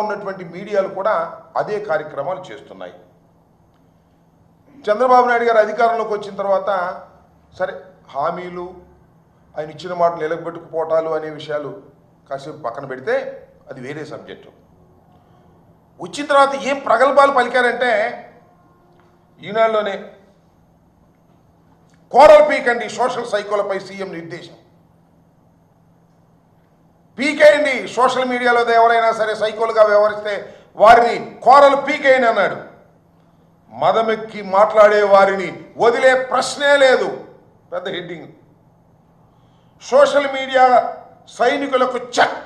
ఉన్నటువంటి మీడియాలు కూడా అదే కార్యక్రమాలు చేస్తున్నాయి. చంద్రబాబు నాయుడు గారు అధికారంలోకి వచ్చిన తర్వాత సరే హామీలు, ఆయన ఇచ్చిన మాట నిలబెట్టుకుపోవటాలు అనే విషయాలు కాసేపు పక్కన పెడితే అది వేరే సబ్జెక్టు. వచ్చిన తర్వాత ఏం ప్రగల్భాలు పలికారంటే ఈనాడులోనే కోరలు పీకండి సోషల్ సైకోలపై సీఎం నిర్దేశం. పీకేయండి, సోషల్ మీడియాలో ఎవరైనా సరే సైకోలుగా వ్యవహరిస్తే వారిని కోరలు పీకేయండి అన్నాడు. మదమెక్కి మాట్లాడే వారిని వదిలే ప్రశ్నే లేదు. పెద్ద హెడ్డింగ్. సోషల్ మీడియా సైనికులకు చెక్.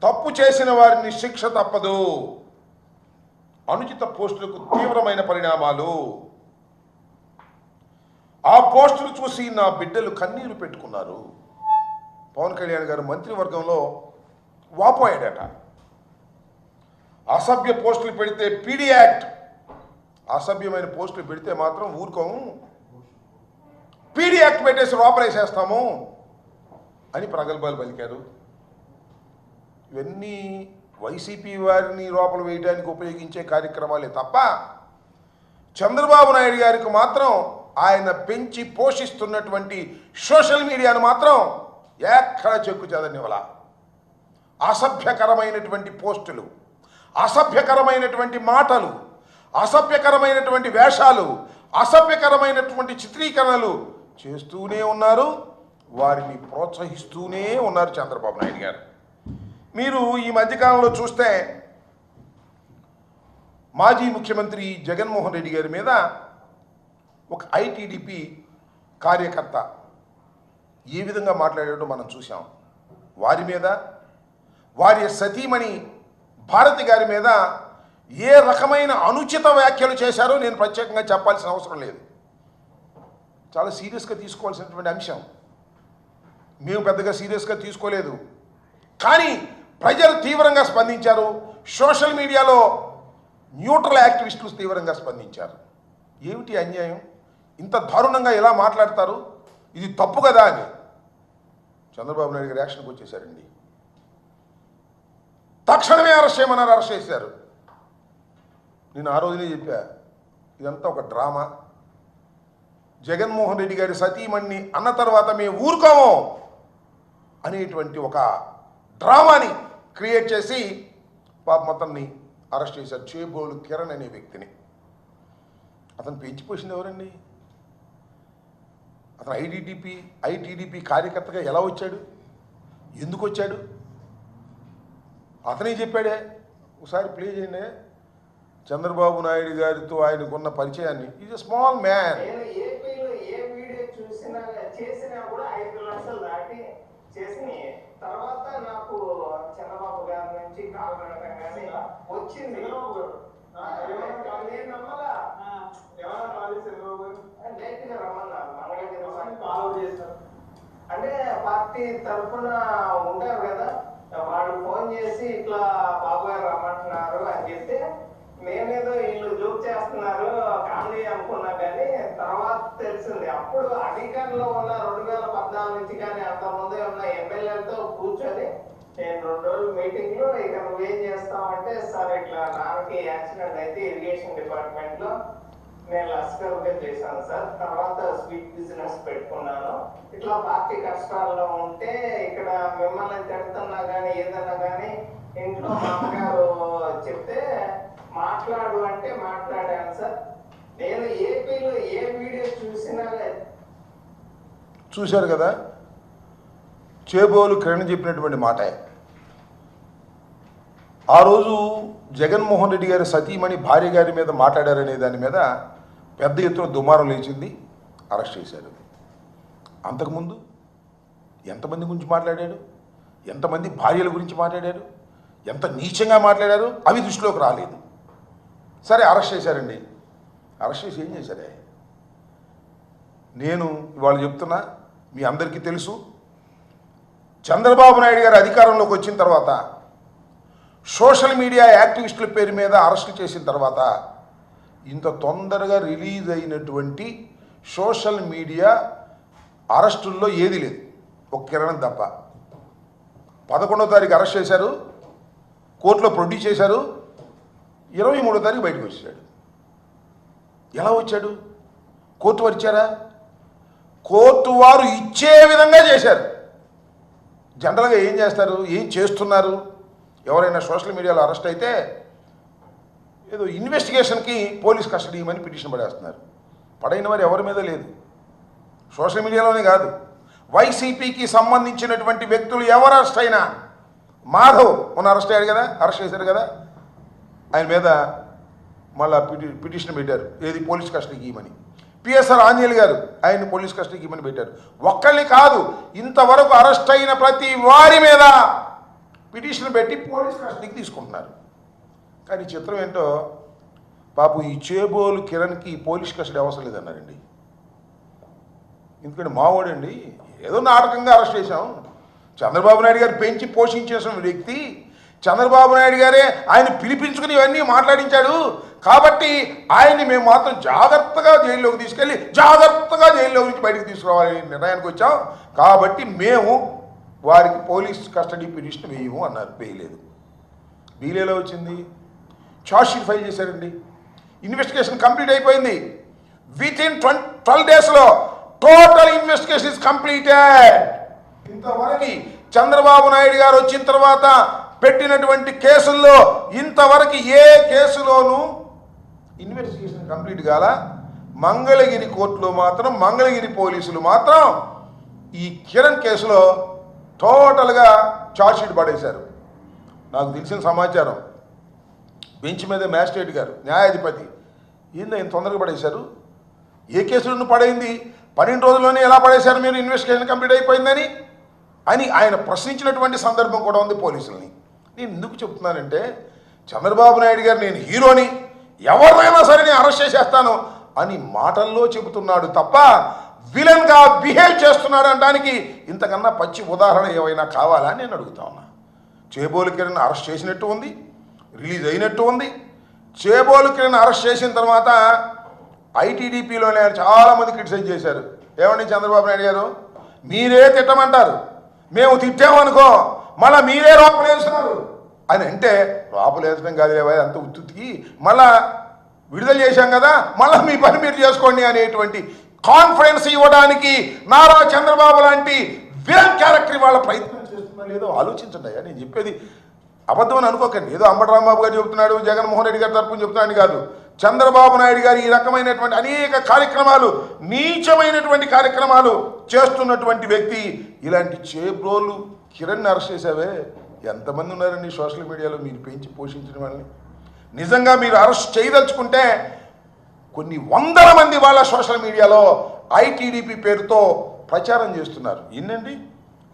తప్పు చేసిన వారిని శిక్ష తప్పదు. అనుచిత పోస్టులకు తీవ్రమైన పరిణామాలు. ఆ పోస్టులు చూసి నా బిడ్డలు కన్నీరు పెట్టుకున్నారు. పవన్ కళ్యాణ్ గారు మంత్రివర్గంలో వాపోయాడట. అసభ్య పోస్టులు పెడితే పీడీ యాక్ట్, అసభ్యమైన పోస్టులు పెడితే మాత్రం ఊరుకోము, పీడీ యాక్ట్ పెట్టేసి లోపలేసేస్తాము అని ప్రగల్భాలు పలికారు. ఇవన్నీ వైసీపీ వారిని లోపల వేయడానికి ఉపయోగించే కార్యక్రమాలే తప్ప చంద్రబాబు నాయుడు గారికి మాత్రం ఆయన పెంచి పోషిస్తున్నటువంటి సోషల్ మీడియాను మాత్రం ఎక్కడ చెక్కు చెదనివ్వాల. అసభ్యకరమైనటువంటి పోస్టులు, అసభ్యకరమైనటువంటి మాటలు, అసభ్యకరమైనటువంటి వేషాలు, అసభ్యకరమైనటువంటి చిత్రీకరణలు చేస్తూనే ఉన్నారు. వారిని ప్రోత్సహిస్తూనే ఉన్నారు చంద్రబాబు నాయుడు గారు. మీరు ఈ మధ్యకాలంలో చూస్తే మాజీ ముఖ్యమంత్రి జగన్మోహన్ రెడ్డి గారి మీద ఒక ఐటీడీపీ కార్యకర్త ఏ విధంగా మాట్లాడాడో మనం చూసాం. వారి మీద, వారి సతీమణి భారతి గారి మీద ఏ రకమైన అనుచిత వ్యాఖ్యలు చేశారో నేను ప్రత్యేకంగా చెప్పాల్సిన అవసరం లేదు. చాలా సీరియస్గా తీసుకోవాల్సినటువంటి అంశం. మేము పెద్దగా సీరియస్గా తీసుకోలేదు, కానీ ప్రజలు తీవ్రంగా స్పందించారు. సోషల్ మీడియాలో న్యూట్రల్ యాక్టివిస్టులు తీవ్రంగా స్పందించారు. ఏమిటి అన్యాయం? ఇంత దారుణంగా ఎలా మాట్లాడతారు? ఇది తప్పు కదా అని చంద్రబాబు నాయుడు గారు యాక్షన్కి వచ్చేసారండి. తక్షణమే అరెస్ట్ చేయమన్నారు, అరెస్ట్ చేశారు. నేను ఆ రోజునే చెప్పా, ఇదంతా ఒక డ్రామా. జగన్మోహన్ రెడ్డి గారి సతీమణిని అన్న తర్వాత మేము ఊరుకోము అనేటువంటి ఒక డ్రామాని క్రియేట్ చేసి పాపం అతన్ని అరెస్ట్ చేశారు. చేబోలు కిరణ్ అనే వ్యక్తిని. అతను పెంచిపోసింది ఎవరండి? అతను ఐటీడీపీ కార్యకర్తగా ఎలా వచ్చాడు? ఎందుకు వచ్చాడు? అతనే చెప్పాడే. ఒకసారి ప్లే చేయండి చంద్రబాబు నాయుడు గారితో ఆయనకున్న పరిచయాన్ని. Is a small man. తర్వాత నాకు చంద్రబాబు గారి నుంచి కాల్ పెట్టగానే వచ్చింది. అంటే పార్టీ తరఫున ఉంటారు కదా, వాళ్ళు ఫోన్ చేసి ఇట్లా బాబు గారు రమ్మంటున్నారు అని చెప్తే మేమేదో వీళ్ళు జోక్ చేస్తున్నారు కామెడీ అనుకున్నా, కానీ తర్వాత తెలిసింది. అప్పుడు అధికారంలో ఉన్న 2014 నుంచి కానీ అంత ముందే ఉన్న ఎమ్మెల్యేలతో కూర్చొని నేను 2 రోజులు మీటింగ్ లో ఇక నువ్వేం చేస్తావంటే, సార్ ఇట్లా నాన్నకి యాక్సిడెంట్ అయితే ఇరిగేషన్ డిపార్ట్మెంట్ లో నేను లస్కర్గా చేశాను సార్, తర్వాత స్వీట్ బిజినెస్ పెట్టుకున్నాను, ఇట్లా పార్టీ కష్టాల్లో ఉంటే ఇక్కడ మిమ్మల్ని తిడుతున్నా కానీ ఏదన్నా కానీ ఇంట్లో మామగారు చెప్తే మాట్లాడు అంటే మాట్లాడాను సార్. నేను ఏపీలో ఏ వీడియో చూసినా చూశారు కదా, చేబోలు కిరణ్ చెప్పినటువంటి మాట. ఆ రోజు జగన్మోహన్ రెడ్డి గారి సతీమణి భార్య గారి మీద మాట్లాడారనే దాని మీద పెద్ద ఎత్తున దుమారం లేచింది, అరెస్ట్ చేశారు. అంతకుముందు ఎంతమంది గురించి మాట్లాడాడు, ఎంతమంది భార్యల గురించి మాట్లాడారు, ఎంత నీచంగా మాట్లాడారు అవి దృష్టిలోకి రాలేదు. సరే అరెస్ట్ చేశారండి. అరెస్ట్ చేసి ఏం చేశారే? నేను ఇవాళ చెప్తున్నా, మీ అందరికీ తెలుసు, చంద్రబాబు నాయుడు గారు అధికారంలోకి వచ్చిన తర్వాత సోషల్ మీడియా యాక్టివిస్టుల పేరు మీద అరెస్టు చేసిన తర్వాత ఇంత తొందరగా రిలీజ్ అయినటువంటి సోషల్ మీడియా అరెస్టుల్లో ఏది లేదు, ఒక కిరణం తప్ప. 11వ తారీఖు అరెస్ట్ చేశారు, కోర్టులో ప్రొడ్యూస్ చేశారు, 23వ తారీఖు బయటకు వచ్చాడు. ఎలా వచ్చాడు? కోర్టు వారు ఇచ్చారా? కోర్టు వారు ఇచ్చే విధంగా చేశారు. జనరల్గా ఏం చేస్తారు, ఏం చేస్తున్నారు? ఎవరైనా సోషల్ మీడియాలో అరెస్ట్ అయితే ఏదో ఇన్వెస్టిగేషన్కి పోలీస్ కస్టడీ ఇవ్వమని పిటిషన్ పడేస్తున్నారు. పడైన వారు ఎవరి మీద లేదు, సోషల్ మీడియాలోనే కాదు, వైసీపీకి సంబంధించినటువంటి వ్యక్తులు ఎవరు అరెస్ట్ అయినా, మాధవ్ మొన్న అరెస్ట్ అయ్యాడు కదా, అరెస్ట్ చేశారు కదా, ఆయన మీద మళ్ళా పిటిషన్ పెట్టారు, ఏది పోలీస్ కస్టడీకి ఇవ్వమని. పిఎస్ఆర్ ఆంజనేయులు గారు ఆయన పోలీస్ కస్టడీకి ఇవ్వమని పెట్టారు. ఒక్కళ్ళని కాదు, ఇంతవరకు అరెస్ట్ అయిన ప్రతి వారి మీద పిటిషన్ పెట్టి పోలీస్ కస్టడీకి తీసుకుంటున్నారు. కానీ చిత్రం ఏంటో, పాపం ఈ చేబోలు కిరణ్కి పోలీస్ కస్టడీ అవసరం లేదన్నారండి. ఎందుకంటే మావాడండి, ఏదో నాటకంగా అరెస్ట్ చేశాం. చంద్రబాబు నాయుడు గారు పెంచి పోషించేసిన వ్యక్తి, చంద్రబాబు నాయుడు గారే ఆయన పిలిపించుకుని ఇవన్నీ మాట్లాడించాడు. కాబట్టి ఆయన్ని మేము మాత్రం జాగ్రత్తగా జైల్లోకి తీసుకెళ్ళి జాగ్రత్తగా జైల్లో నుంచి బయటకు తీసుకురావాలని నిర్ణయానికి వచ్చాం. కాబట్టి మేము వారికి పోలీస్ కస్టడీ పిటిషన్ వేయము అన్నారు. వేయలేదు. వీలేలో వచ్చింది, ఛార్జ్షీట్ ఫైల్ చేశారండి. ఇన్వెస్టిగేషన్ కంప్లీట్ అయిపోయింది. విత్ ఇన్ 12 డేస్లో టోటల్ ఇన్వెస్టిగేషన్ ఇస్ కంప్లీటెడ్. ఇంతవరకు చంద్రబాబు నాయుడు గారు వచ్చిన తర్వాత పెట్టినటువంటి కేసుల్లో ఇంతవరకు ఏ కేసులోనూ ఇన్వెస్టిగేషన్ కంప్లీట్ కాల. మంగళగిరి కోర్టులో మాత్రం, మంగళగిరి పోలీసులు మాత్రం ఈ కిరణ్ కేసులో టోటల్గా ఛార్జ్షీట్ పడేశారు. నాకు తెలిసిన సమాచారం, బెంచ్ మీద మ్యాజిస్ట్రేట్ గారు, న్యాయాధిపతి, ఏందో ఇంత తొందరగా పడేశారు, ఏ కేసులను పడైంది, 12 రోజుల్లోనే ఎలా పడేశారు మీరు, ఇన్వెస్టిగేషన్ కంప్లీట్ అయిపోయిందని అని ఆయన ప్రశ్నించినటువంటి సందర్భం కూడా ఉంది పోలీసుల్ని. నేను ఎందుకు చెప్తున్నానంటే, చంద్రబాబు నాయుడు గారు నేను హీరోని, ఎవరినైనా సరే నేను అరెస్ట్ చేసేస్తాను అని మాటల్లో చెబుతున్నాడు తప్ప విలన్గా బిహేవ్ చేస్తున్నాడు అనడానికి ఇంతకన్నా పచ్చి ఉదాహరణ ఏమైనా కావాలా అని నేను అడుగుతా ఉన్నా. చేబోలు కిరణ్ అరెస్ట్ చేసినట్టు ఉంది, రిలీజ్ అయినట్టు ఉంది. చేబోలు కిరణ్ అరెస్ట్ చేసిన తర్వాత ఐటీడీపీలోనే చాలామంది క్రిటిసైజ్ చేశారు. ఏమండి చంద్రబాబు నాయుడు గారు, మీరే తిట్టమంటారు, మేము తిట్టామనుకో మళ్ళీ మీరే లోపలేస్తున్నారు అని అంటే, లోపలేసడం కాదులేవా అంత ఉత్తుతికి, మళ్ళా విడుదల చేశాం కదా, మళ్ళీ మీ పని మీరు చేసుకోండి అనేటువంటి కాన్ఫిడెన్స్ ఇవ్వడానికి నారా చంద్రబాబు లాంటి విలన్ క్యారెక్టర్ వాళ్ళ ప్రయత్నం చేస్తున్నా లేదో ఆలోచించండి. అయ్యా నేను చెప్పేది అబద్ధం అని అనుకోకండి. ఏదో అంబటి రాంబాబు గారు చెబుతున్నాడు, జగన్మోహన్ రెడ్డి గారి తరపున చెబుతున్నాడు కాదు. చంద్రబాబు నాయుడు గారు ఈ రకమైనటువంటి అనేక కార్యక్రమాలు, నీచమైనటువంటి కార్యక్రమాలు చేస్తున్నటువంటి వ్యక్తి. ఇలాంటి చేబ్రోలు కిరణ్ అరెస్ట్ చేసావే, ఎంతమంది ఉన్నారండి సోషల్ మీడియాలో మీరు పెంచి పోషించిన వాళ్ళని. నిజంగా మీరు అరెస్ట్ చేయదలుచుకుంటే కొన్ని వందల మంది వాళ్ళ సోషల్ మీడియాలో ఐటీడీపీ పేరుతో ప్రచారం చేస్తున్నారు. ఏంటండి,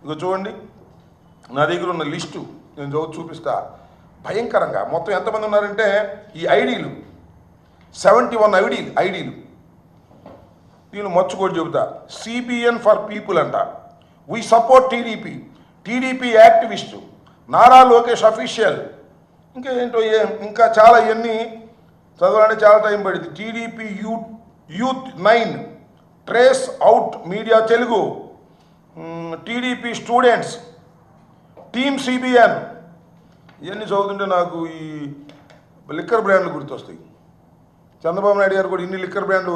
ఇక చూడండి, నా దగ్గర ఉన్న లిస్టు నేను చూపిస్తా. భయంకరంగా మొత్తం ఎంతమంది ఉన్నారంటే, ఈ ఐడీలు 71 ఐడీలు. నేను మర్చుకోటి చెబుతా. సిబిఎన్ ఫర్ పీపుల్ అంట, we support TDP activist, Nara Lokesh official, ఇంకా ఏంటో ఇంకా చాలా ఇవన్నీ చదవాలంటే చాలా టైం పడింది. TDP youth 9, trace out media Telugu, TDP students, team CBN. ఇవన్నీ చదువుతుంటే నాకు ఈ లిక్కర్ బ్రాండ్లు గుర్తొస్తాయి. చంద్రబాబు నాయుడు గారు కూడా ఇన్ని లిక్కర్ బ్రాండ్లు